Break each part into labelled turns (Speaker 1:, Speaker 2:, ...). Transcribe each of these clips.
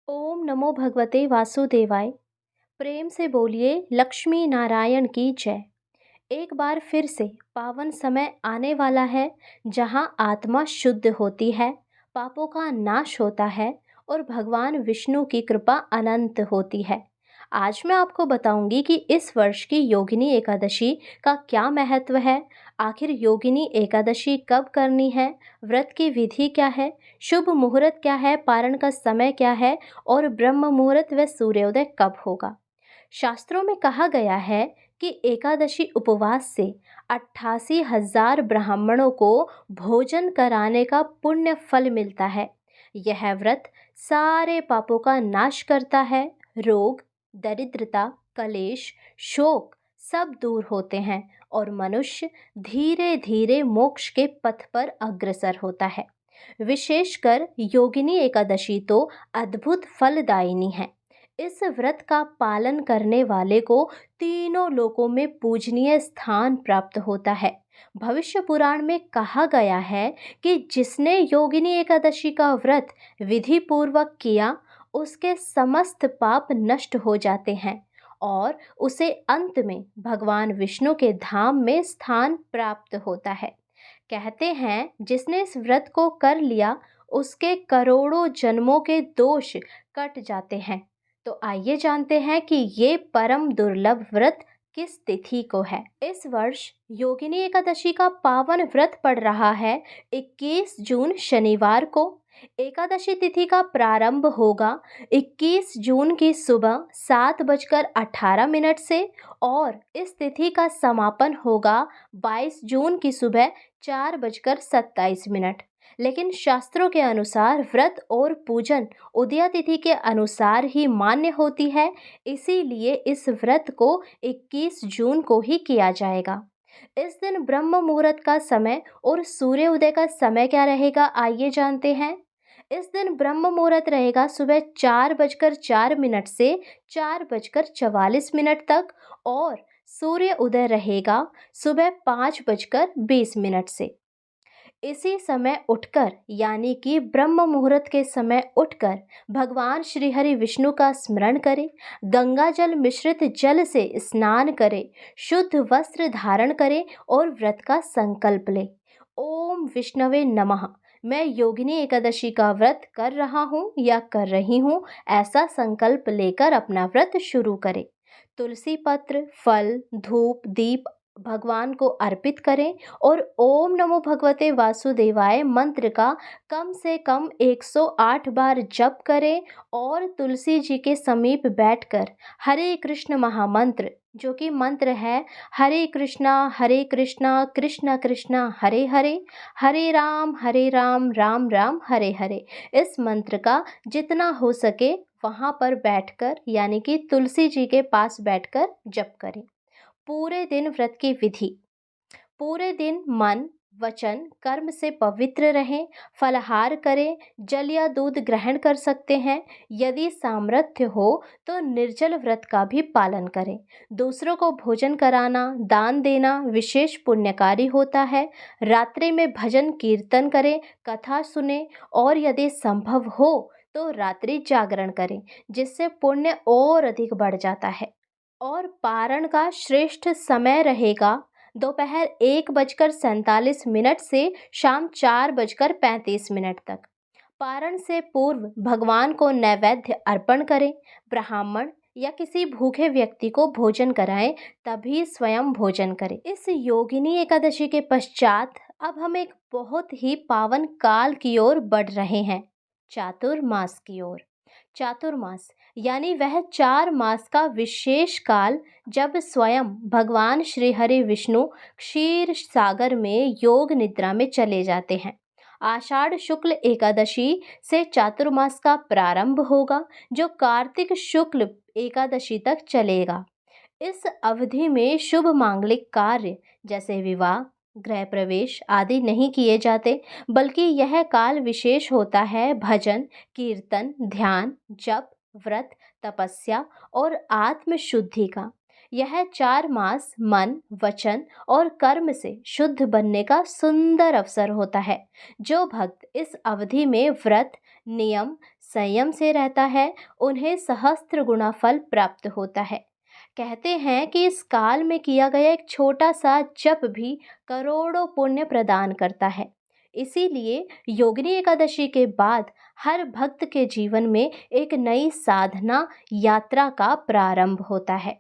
Speaker 1: ओम नमो भगवते वासुदेवाय। प्रेम से बोलिए लक्ष्मी नारायण की जय। एक बार फिर से पावन समय आने वाला है जहां आत्मा शुद्ध होती है, पापों का नाश होता है और भगवान विष्णु की कृपा अनंत होती है। आज मैं आपको बताऊंगी कि इस वर्ष की योगिनी एकादशी का क्या महत्व है, आखिर योगिनी एकादशी कब करनी है, व्रत की विधि क्या है, शुभ मुहूर्त क्या है, पारण का समय क्या है और ब्रह्म मुहूर्त व सूर्योदय कब होगा। शास्त्रों में कहा गया है कि एकादशी उपवास से 88,000 ब्राह्मणों को भोजन कराने का पुण्य फल मिलता है। यह व्रत सारे पापों का नाश करता है। रोग, दरिद्रता, कलेश, शोक सब दूर होते हैं और मनुष्य धीरे धीरे मोक्ष के पथ पर अग्रसर होता है। विशेषकर योगिनी एकादशी तो अद्भुत फलदायिनी है। इस व्रत का पालन करने वाले को तीनों लोकों में पूजनीय स्थान प्राप्त होता है। भविष्य पुराण में कहा गया है कि जिसने योगिनी एकादशी का व्रत विधि पूर्वक किया, उसके समस्त पाप नष्ट हो जाते हैं और उसे अंत में भगवान विष्णु के धाम में स्थान प्राप्त होता है। कहते हैं जिसने इस व्रत को कर लिया, उसके करोड़ों जन्मों के दोष कट जाते हैं। तो आइए जानते हैं कि ये परम दुर्लभ व्रत किस तिथि को है। इस वर्ष योगिनी एकादशी का पावन व्रत पड़ रहा है 21 जून शनिवार को। एकादशी तिथि का प्रारंभ होगा 21 जून की सुबह 7:18 से और इस तिथि का समापन होगा 22 जून की सुबह 4:27। लेकिन शास्त्रों के अनुसार व्रत और पूजन उदया तिथि के अनुसार ही मान्य होती है, इसीलिए इस व्रत को 21 जून को ही किया जाएगा। इस दिन ब्रह्म मुहूर्त का समय और सूर्य उदय का समय क्या रहेगा, आइए जानते हैं। इस दिन ब्रह्म मुहूर्त रहेगा सुबह 4:04 से 4:44 तक और सूर्य उदय रहेगा सुबह 5:20 से। इसी समय उठकर यानी कि ब्रह्म मुहूर्त के समय उठकर भगवान श्री हरि विष्णु का स्मरण करें, गंगा जल मिश्रित जल से स्नान करें, शुद्ध वस्त्र धारण करें और व्रत का संकल्प लें। ओम विष्णवे नमः। मैं योगिनी एकादशी का व्रत कर रहा हूँ या कर रही हूँ, ऐसा संकल्प लेकर अपना व्रत शुरू करें। तुलसी पत्र, फल, धूप, दीप भगवान को अर्पित करें और ओम नमो भगवते वासुदेवाय मंत्र का कम से कम 108 बार जप करें और तुलसी जी के समीप बैठकर हरे कृष्ण महामंत्र, जो कि मंत्र है हरे कृष्णा कृष्ण कृष्ण हरे हरे, हरे राम राम राम हरे हरे, इस मंत्र का जितना हो सके वहाँ पर बैठकर यानी कि तुलसी जी के पास बैठकर जप करें। पूरे दिन व्रत की विधि। पूरे दिन मन, वचन, कर्म से पवित्र रहें, फलाहार करें, जल या दूध ग्रहण कर सकते हैं। यदि सामर्थ्य हो तो निर्जल व्रत का भी पालन करें। दूसरों को भोजन कराना, दान देना विशेष पुण्यकारी होता है। रात्रि में भजन कीर्तन करें, कथा सुने और यदि संभव हो तो रात्रि जागरण करें, जिससे पुण्य और अधिक बढ़ जाता है। और पारण का श्रेष्ठ समय रहेगा दोपहर 1:47 से शाम 4:35 तक। पारण से पूर्व भगवान को नैवेद्य अर्पण करें, ब्राह्मण या किसी भूखे व्यक्ति को भोजन कराएं, तभी स्वयं भोजन करें। इस योगिनी एकादशी के पश्चात अब हम एक बहुत ही पावन काल की ओर बढ़ रहे हैं, चातुर्मास की ओर। चातुर्मास यानी वह 4 मास का विशेष काल जब स्वयं भगवान श्री हरि विष्णु क्षीर सागर में योग निद्रा में चले जाते हैं। आषाढ़ शुक्ल एकादशी से चातुर्मास का प्रारंभ होगा, जो कार्तिक शुक्ल एकादशी तक चलेगा। इस अवधि में शुभ मांगलिक कार्य जैसे विवाह, गृह प्रवेश आदि नहीं किए जाते, बल्कि यह काल विशेष होता है भजन, कीर्तन, ध्यान, जप, व्रत, तपस्या और आत्म शुद्धि का। यह 4 मास मन, वचन और कर्म से शुद्ध बनने का सुंदर अवसर होता है। जो भक्त इस अवधि में व्रत, नियम, संयम से रहता है उन्हें सहस्त्र गुना फल प्राप्त होता है। कहते हैं कि इस काल में किया गया एक छोटा सा जप भी करोड़ों पुण्य प्रदान करता है। इसीलिए योगिनी एकादशी के बाद हर भक्त के जीवन में एक नई साधना यात्रा का प्रारंभ होता है।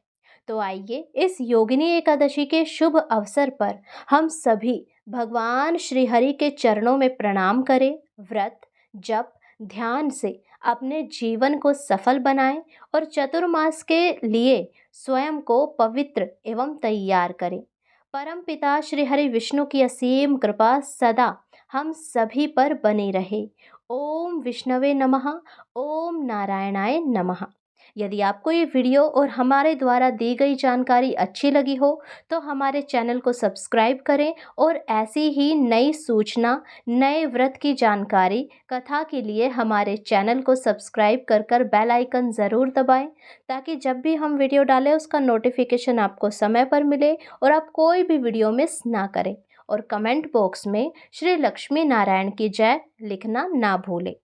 Speaker 1: तो आइए इस योगिनी एकादशी के शुभ अवसर पर हम सभी भगवान श्री हरि के चरणों में प्रणाम करें, व्रत, जप, ध्यान से अपने जीवन को सफल बनाएं और चतुर्मास के लिए स्वयं को पवित्र एवं तैयार करें। परम पिता श्री हरि विष्णु की असीम कृपा सदा हम सभी पर बनी रहे। ओम विष्णवे नमः। ओम नारायणाय नमः। यदि आपको ये वीडियो और हमारे द्वारा दी गई जानकारी अच्छी लगी हो तो हमारे चैनल को सब्सक्राइब करें और ऐसी ही नई सूचना, नए व्रत की जानकारी, कथा के लिए हमारे चैनल को सब्सक्राइब कर बेल आइकन ज़रूर दबाएं ताकि जब भी हम वीडियो डालें उसका नोटिफिकेशन आपको समय पर मिले और आप कोई भी वीडियो मिस ना करें। और कमेंट बॉक्स में श्री लक्ष्मी नारायण की जय लिखना ना भूलें।